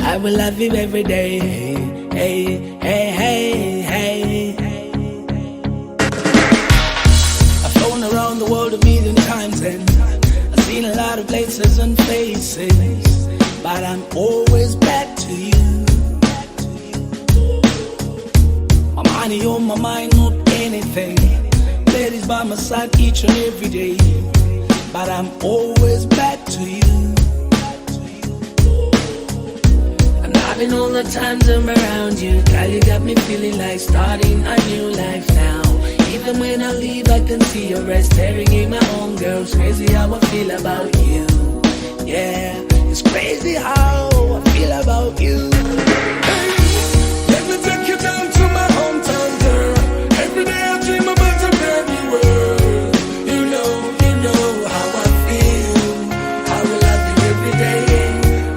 I will love you every day. Hey, hey, hey, hey. I've flown around the world a million times and I've seen a lot of places and faces, but I'm always back to you. My money on my mind, not anything. Ladies by my side each and every day, but I'm always back to you. Loving all the times I'm around you, girl, you got me feeling like starting a new life now. Even when I leave, I can see your eyes staring in my own, girl. It's crazy how I feel about you. Yeah, it's crazy how I feel about you. Hey, let me take you down to my hometown, girl. Every day I dream about a brand new world. You know how I feel. I will love you every day.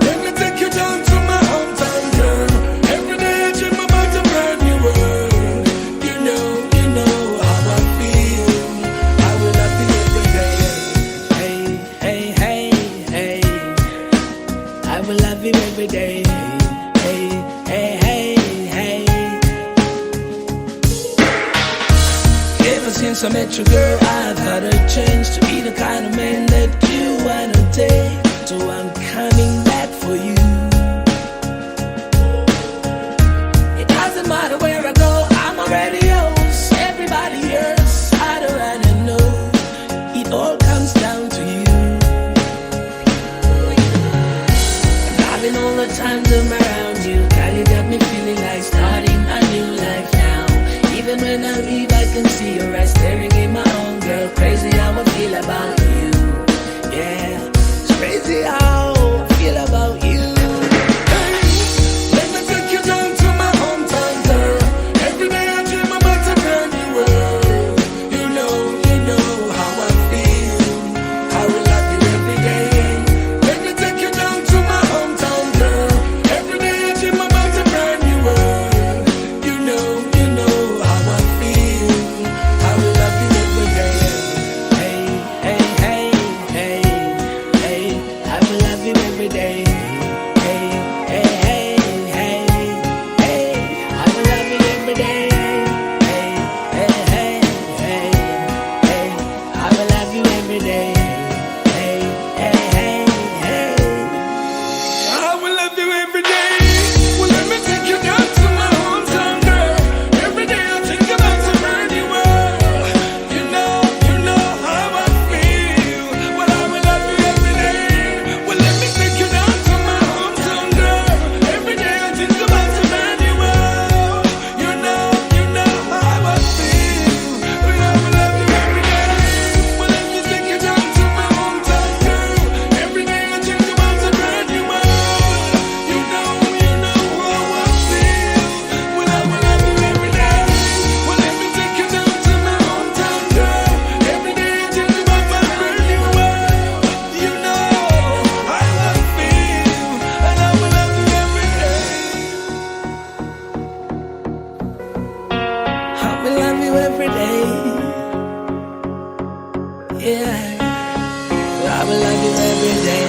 Let me take you down to my hometown, girl. Every day I dream about a brand new world. You know how I feel. I will love you every day. Hey, hey, hey, hey. I will love you every day. Hey, hey, hey, hey. Ever since I met you, girl, I've had a change to be the kind of man that you wanna take. So I'm coming back for you. It doesn't matter where I go, I'm already yours. Everybody else, I don't wanna know. It all comes down to you. I'm loving all the times I'm around you, girl, you got me feeling like starting a new life now. Even when I leave, I can see your eyes staring in my own, girl. Crazy how I feel about you. Yeah, it's crazy how I feel about you. Hey, let me take you down to my hometown, girl. Every day I dream about a brand new world. You know how I feel. I will love you every day. Let me take you down to my hometown, girl. Every day I dream about a brand new world. You know how I feel. I will love you every day. Hey, hey, hey, hey, hey. I will love you every day. Hey, hey, hey, hey, hey. I will love you every day. Hey, hey, hey, hey, hey. I will love you every day. Hey, hey, hey, hey. I will love you every day. Well, let me take you down to my hometown, girl. Every day I think about a brand new world. You know how I feel. Well, I will love you every day. Well, let me take you down to my hometown, girl. Every day I think about a brand new world. You know how I feel. Well, I will love you every day. Well, let me take you down to my hometown, girl. Every day I think about a brand new world. You know how I feel. Well, I will love you every day. Well, let me take you down to my hometown, girl. Every day I think about a brand new world. You know how I feel, and I will love you every day. I will love you every day. Yeah, I will love you every day.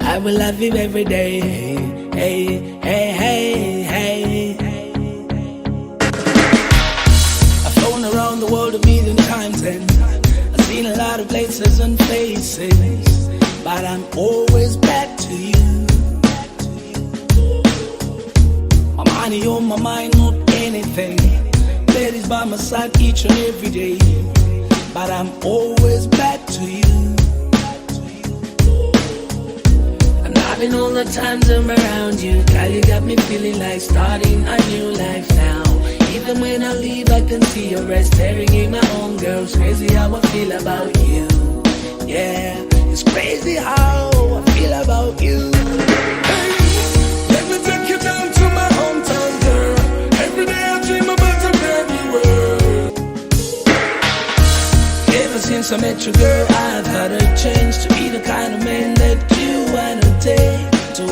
I will love you every day. Hey, hey, hey, hey. I've flown around the world a million times and I've seen a lot of places and faces, but I'm always back to you. My money on my mind, not anything. Ladies by my side each and every day, but I'm always back to you. I'm loving all the times I'm around you, girl, you got me feeling like starting a new life now. Even when I leave, I can see your eyes staring in my own, girl. It's crazy how I feel about you. Yeah, it's crazy how I feel about you. Hey, let me take you down to my hometown, girl. Every day I dream about a brand new world. Ever since since I met you, girl, I've had a change to be the kind of man that you wanna take. So